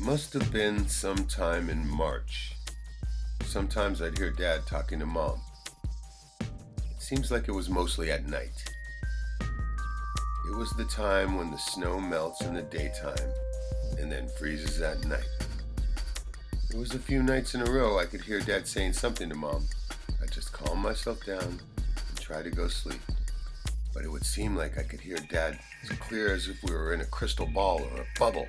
Must have been sometime in March. Sometimes I'd hear Dad talking to Mom. It seems like it was mostly at night. It was the time when the snow melts in the daytime and then freezes at night. It was a few nights in a row I could hear Dad saying something to Mom. I'd just calm myself down and try to go sleep. But it would seem like I could hear Dad as clear as if we were in a crystal ball or a bubble.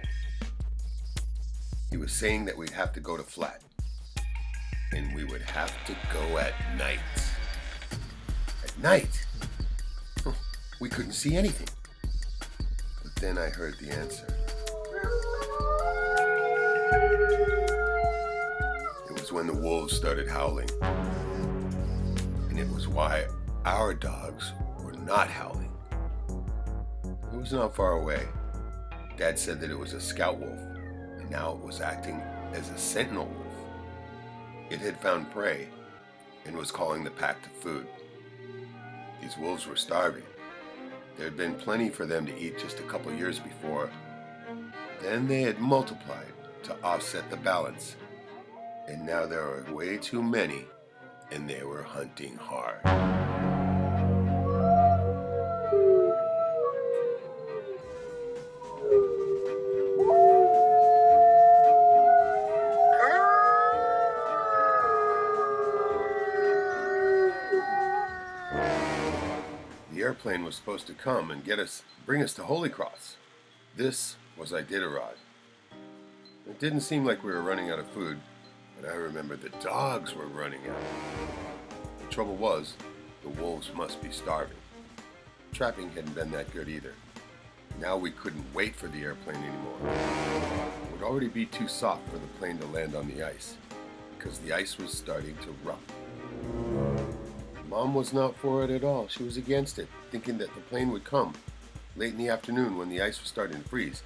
He was saying that we'd have to go to Flat, and we would have to go at night. At night? We couldn't see anything. But then I heard the answer. It was when the wolves started howling. And it was why our dogs were not howling. It was not far away. Dad said that it was a scout wolf. And now it was acting as a sentinel wolf. It had found prey and was calling the pack to food. These wolves were starving. There had been plenty for them to eat just a couple years before. Then they had multiplied to offset the balance. And now there were way too many, and they were hunting hard. The airplane was supposed to come and bring us to Holy Cross. This was Iditarod. It didn't seem like we were running out of food, but I remember the dogs were running out. The trouble was, the wolves must be starving. Trapping hadn't been that good either. Now we couldn't wait for the airplane anymore. It would already be too soft for the plane to land on the ice, because the ice was starting to rumble. Mom was not for it at all. She was against it, thinking that the plane would come late in the afternoon when the ice was starting to freeze,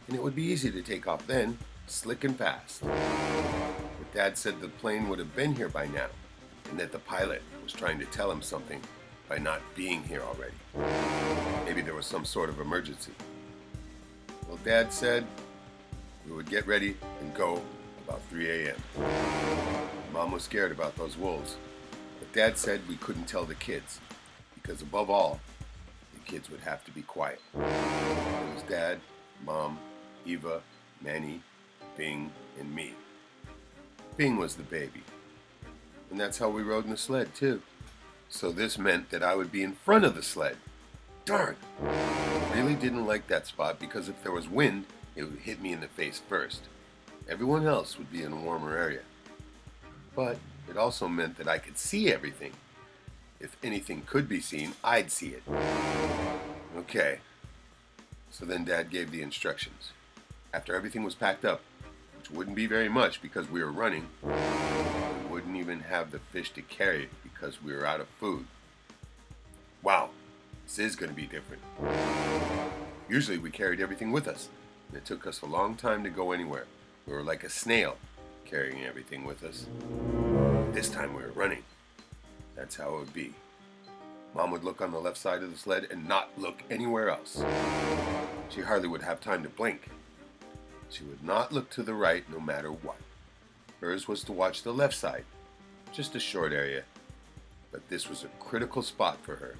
and it would be easy to take off then, slick and fast. But Dad said the plane would have been here by now, and that the pilot was trying to tell him something by not being here already. Maybe there was some sort of emergency. Well, Dad said we would get ready and go about 3 a.m. Mom was scared about those wolves. But Dad said we couldn't tell the kids, because above all, the kids would have to be quiet. It was Dad, Mom, Eva, Manny, Bing, and me. Bing was the baby. And that's how we rode in the sled, too. So this meant that I would be in front of the sled. Darn! I really didn't like that spot because if there was wind, it would hit me in the face first. Everyone else would be in a warmer area. But it also meant that I could see everything. If anything could be seen, I'd see it. Okay. So then Dad gave the instructions. After everything was packed up, which wouldn't be very much because we were running, we wouldn't even have the fish to carry it because we were out of food. Wow, this is going to be different. Usually we carried everything with us, and it took us a long time to go anywhere. We were like a snail, carrying everything with us. This time we were running. That's how it would be. Mom would look on the left side of the sled and not look anywhere else. She hardly would have time to blink. She would not look to the right no matter what. Hers was to watch the left side, just a short area, but this was a critical spot for her.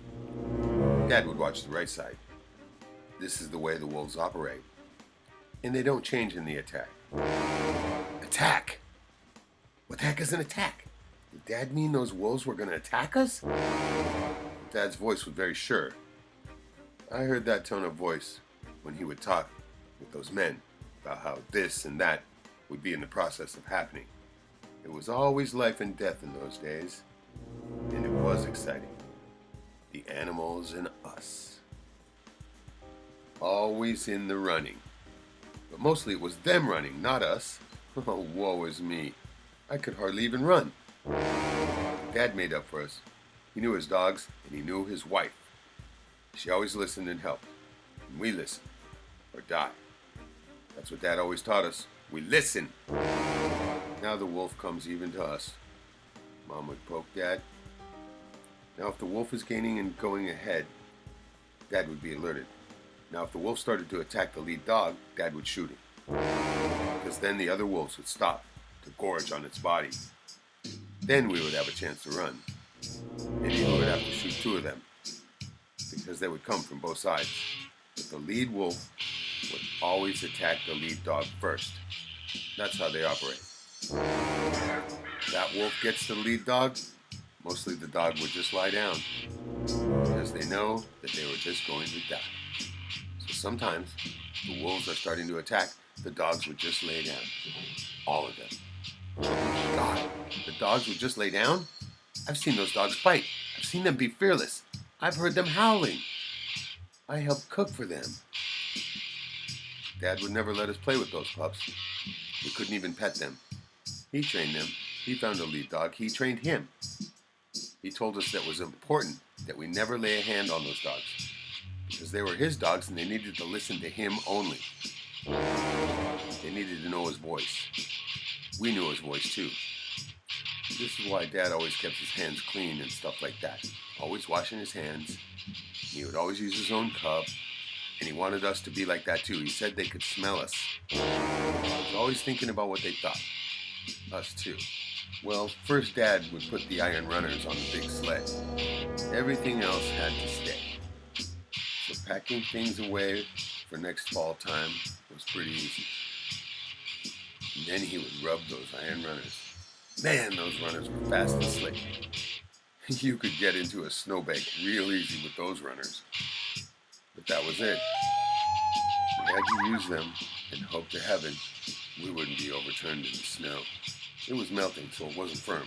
Dad would watch the right side. This is the way the wolves operate, and they don't change in the attack. Attack? What the heck is an attack? Did Dad mean those wolves were going to attack us? Dad's voice was very sure. I heard that tone of voice when he would talk with those men about how this and that would be in the process of happening. It was always life and death in those days, and it was exciting. The animals and us. Always in the running. But mostly it was them running, not us. Oh, woe is me. I could hardly even run. Dad made up for us. He knew his dogs, and he knew his wife. She always listened and helped. And we listen, or die. That's what Dad always taught us. We listen. Now the wolf comes even to us. Mom would poke Dad. Now if the wolf is gaining and going ahead, Dad would be alerted. Now if the wolf started to attack the lead dog, Dad would shoot him. Because then the other wolves would stop to gorge on its body. Then we would have a chance to run. Maybe we would have to shoot two of them, because they would come from both sides. But the lead wolf would always attack the lead dog first. That's how they operate. That wolf gets the lead dog, mostly the dog would just lie down, because they know that they were just going to die. So sometimes the wolves are starting to attack, the dogs would just lay down. All of them. Oh God, the dogs would just lay down? I've seen those dogs fight. I've seen them be fearless. I've heard them howling. I helped cook for them. Dad would never let us play with those pups. We couldn't even pet them. He trained them. He found a lead dog. He trained him. He told us that it was important that we never lay a hand on those dogs, because they were his dogs and they needed to listen to him only. They needed to know his voice. We knew his voice too. This is why Dad always kept his hands clean and stuff like that. Always washing his hands. He would always use his own cup. And he wanted us to be like that too. He said they could smell us. He was always thinking about what they thought. Us too. Well, first Dad would put the iron runners on the big sled. Everything else had to stay. So packing things away for next fall time was pretty easy. And then he would rub those iron runners. Man, those runners were fast and slick. You could get into a snowbank real easy with those runners. But that was it. We had to use them and hope to heaven we wouldn't be overturned in the snow. It was melting, so it wasn't firm.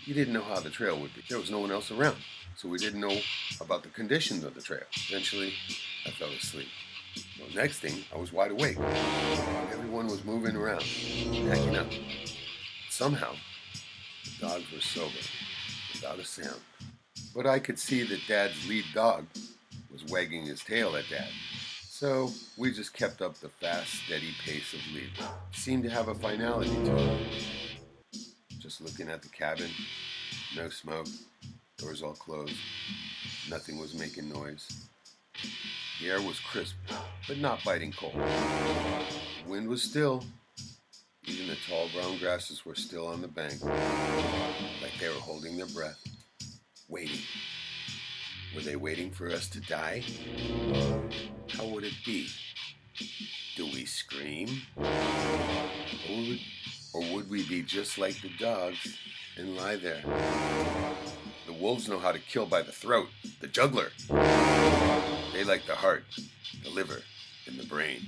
We didn't know how the trail would be. There was no one else around, so we didn't know about the conditions of the trail. Eventually, I fell asleep. Well, next thing, I was wide awake. Everyone was moving around, acting up. Somehow, the dogs were sober, without a sound. But I could see that Dad's lead dog was wagging his tail at Dad. So we just kept up the fast, steady pace of lead. It seemed to have a finality to it. Just looking at the cabin, no smoke, doors all closed, nothing was making noise. The air was crisp, but not biting cold. The wind was still. Even the tall brown grasses were still on the bank, like they were holding their breath, waiting. Were they waiting for us to die? How would it be? Do we scream? Or would we be just like the dogs and lie there? The wolves know how to kill by the throat, the jugular. They like the heart, the liver, and the brain.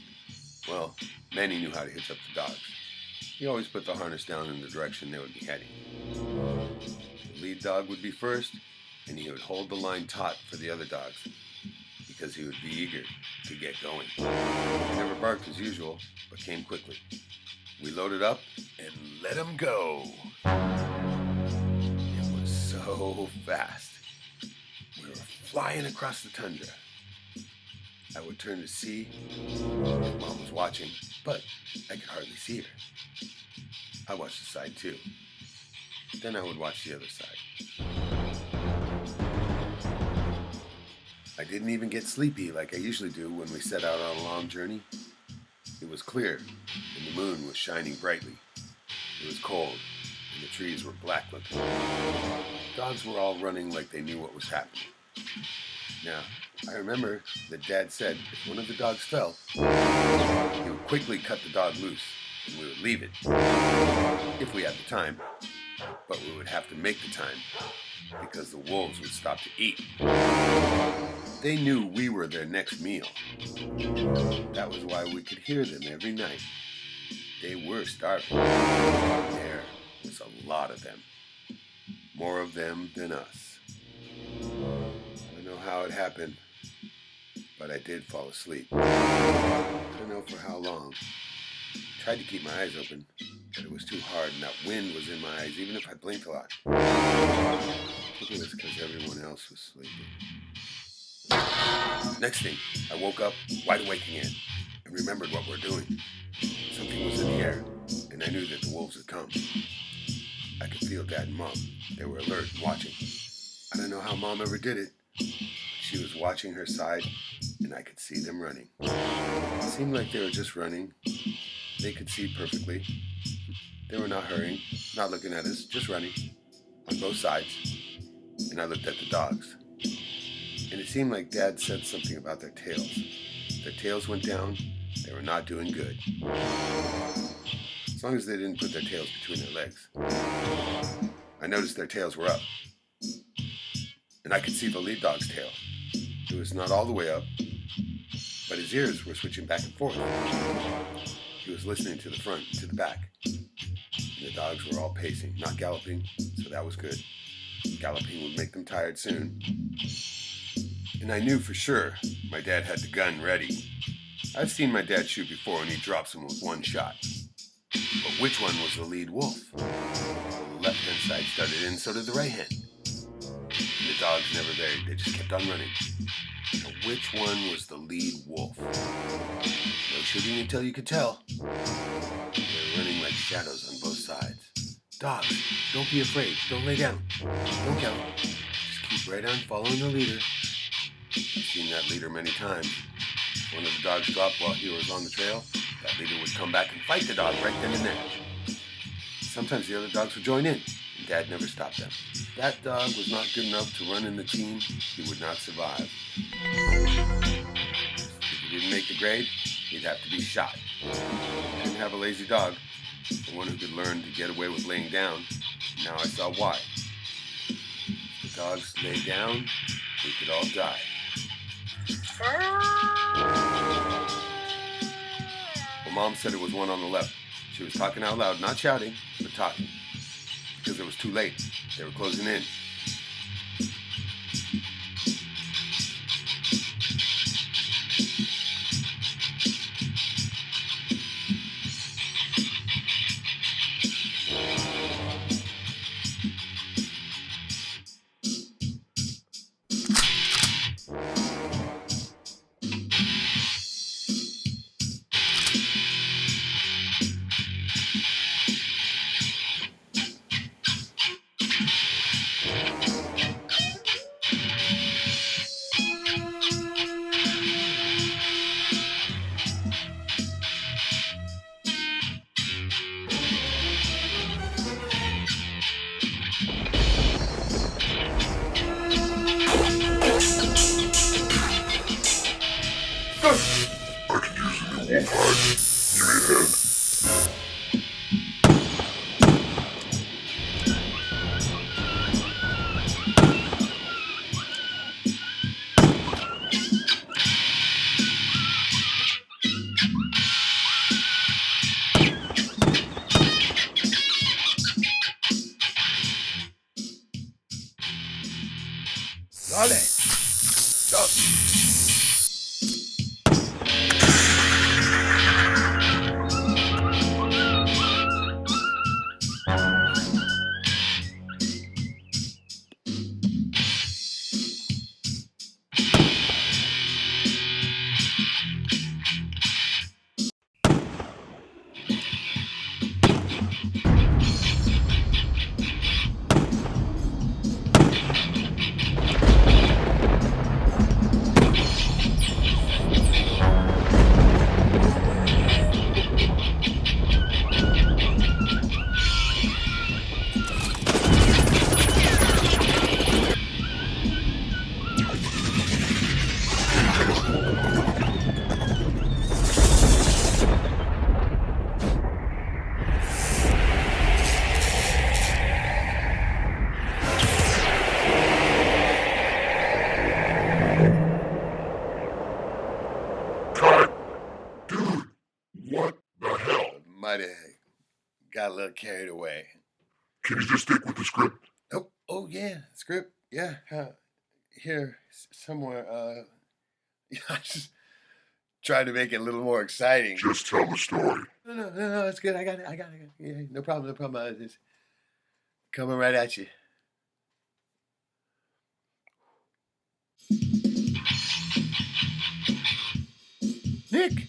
Well, Manny knew how to hitch up the dogs. He always put the harness down in the direction they would be heading. The lead dog would be first, and he would hold the line taut for the other dogs, because he would be eager to get going. He never barked as usual, but came quickly. We loaded up and let him go. It was so fast. We were flying across the tundra. I would turn to see if Mom was watching, but I could hardly see her. I watched the side too. Then I would watch the other side. I didn't even get sleepy like I usually do when we set out on a long journey. It was clear, and the moon was shining brightly. It was cold, and the trees were black looking. Dogs were all running like they knew what was happening. Now, I remember that Dad said if one of the dogs fell, he would quickly cut the dog loose, and we would leave it. If we had the time, but we would have to make the time, because the wolves would stop to eat. They knew we were their next meal. That was why we could hear them every night. They were starving. There was a lot of them. More of them than us. I don't know how it happened, but I did fall asleep. I don't know for how long. I tried to keep my eyes open, but it was too hard and that wind was in my eyes even if I blinked a lot. I think it was because everyone else was sleeping. Next thing, I woke up wide awake again and remembered what we were doing. Something was in the air, and I knew that the wolves had come. I could feel Dad and Mom. They were alert and watching. I don't know how Mom ever did it, but she was watching her side, and I could see them running. It seemed like they were just running. They could see perfectly. They were not hurrying, not looking at us, just running on both sides. And I looked at the dogs. And it seemed like Dad said something about their tails. Their tails went down. They were not doing good. As long as they didn't put their tails between their legs. I noticed their tails were up. And I could see the lead dog's tail. It was not all the way up, but his ears were switching back and forth. He was listening to the front and to the back. And the dogs were all pacing, not galloping, so that was good. Galloping would make them tired soon. And I knew for sure my dad had the gun ready. I've seen my dad shoot before and he drops them with one shot. But which one was the lead wolf? Well, the left-hand side started in, so did the right-hand. And the dogs never varied, they just kept on running. Now which one was the lead wolf? No shooting until you could tell. They were running like shadows on both sides. Dogs, don't be afraid, don't lay down, don't gallop. Just keep right on following the leader. I've seen that leader many times. If one of the dogs dropped while he was on the trail, that leader would come back and fight the dog right then and there. Sometimes the other dogs would join in, and Dad never stopped them. If that dog was not good enough to run in the team, he would not survive. If he didn't make the grade, he'd have to be shot. I didn't have a lazy dog, the one who could learn to get away with laying down. Now I saw why. If the dogs lay down, we could all die. Well, Mom said it was one on the left. She was talking out loud, not shouting, but talking. Because it was too late. They were closing in. I could use a new wolf hide. Give me a hand. Dale! Stop! little carried away. Can you just stick with the script? Oh yeah, script. Yeah, here somewhere. Yeah, I just tried to make it a little more exciting. Just tell the story. No, it's good. I got it. Yeah, no problem. I was just coming right at you. Nick!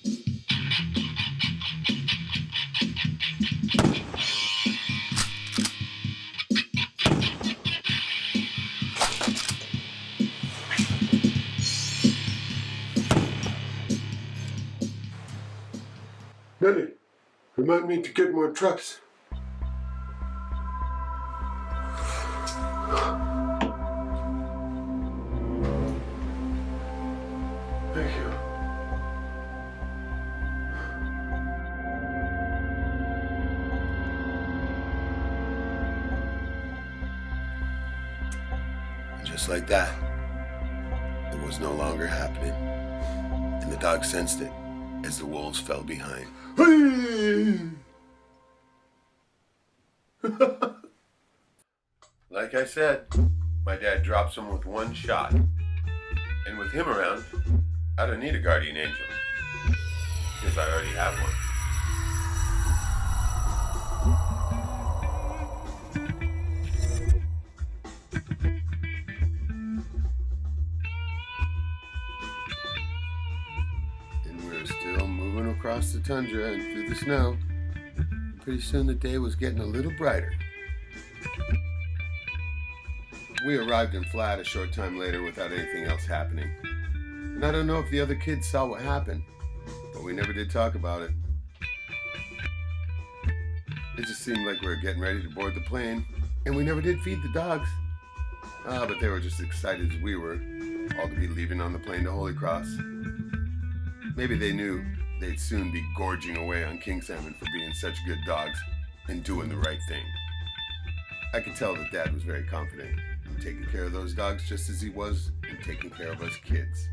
Nelly, remind me to get more trucks. Thank you. Just like that, it was no longer happening, and the dog sensed it as the wolves fell behind. Like I said, my dad drops him with one shot, and with him around, I don't need a guardian angel, because I already have one. Still moving across the tundra and through the snow. Pretty soon the day was getting a little brighter. We arrived in Flat a short time later without anything else happening. And I don't know if the other kids saw what happened, but we never did talk about it. It just seemed like we were getting ready to board the plane, and we never did feed the dogs. But they were just as excited as we were, all to be leaving on the plane to Holy Cross. Maybe they knew they'd soon be gorging away on king salmon for being such good dogs and doing the right thing. I could tell that Dad was very confident in taking care of those dogs just as he was in taking care of us kids.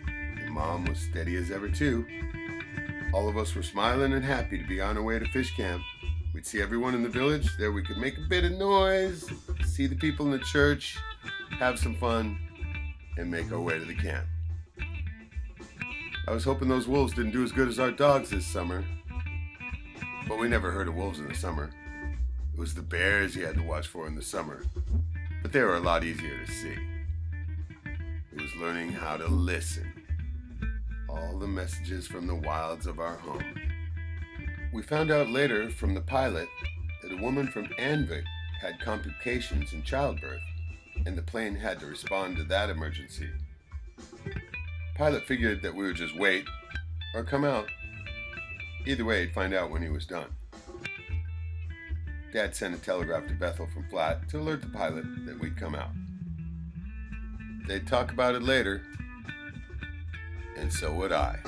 And Mom was steady as ever too. All of us were smiling and happy to be on our way to fish camp. We'd see everyone in the village. There we could make a bit of noise, see the people in the church, have some fun, and make our way to the camp. I was hoping those wolves didn't do as good as our dogs this summer. But we never heard of wolves in the summer. It was the bears you had to watch for in the summer. But they were a lot easier to see. It was learning how to listen. All the messages from the wilds of our home. We found out later from the pilot that a woman from Anvik had complications in childbirth, and the plane had to respond to that emergency. Pilot figured that we would just wait or come out. Either way, he'd find out when he was done. Dad sent a telegraph to Bethel from Flat to alert the pilot that we'd come out. They'd talk about it later, and so would I.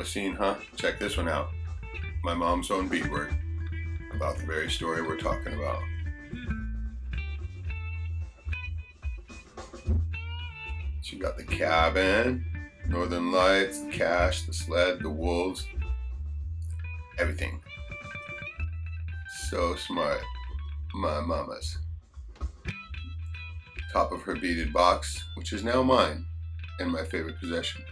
Scene, huh? Check this one out. My mom's own beadwork about the very story we're talking about. She got the cabin, northern lights, the cache, the sled, the wolves, everything. So smart. My mama's. Top of her beaded box, which is now mine and my favorite possession.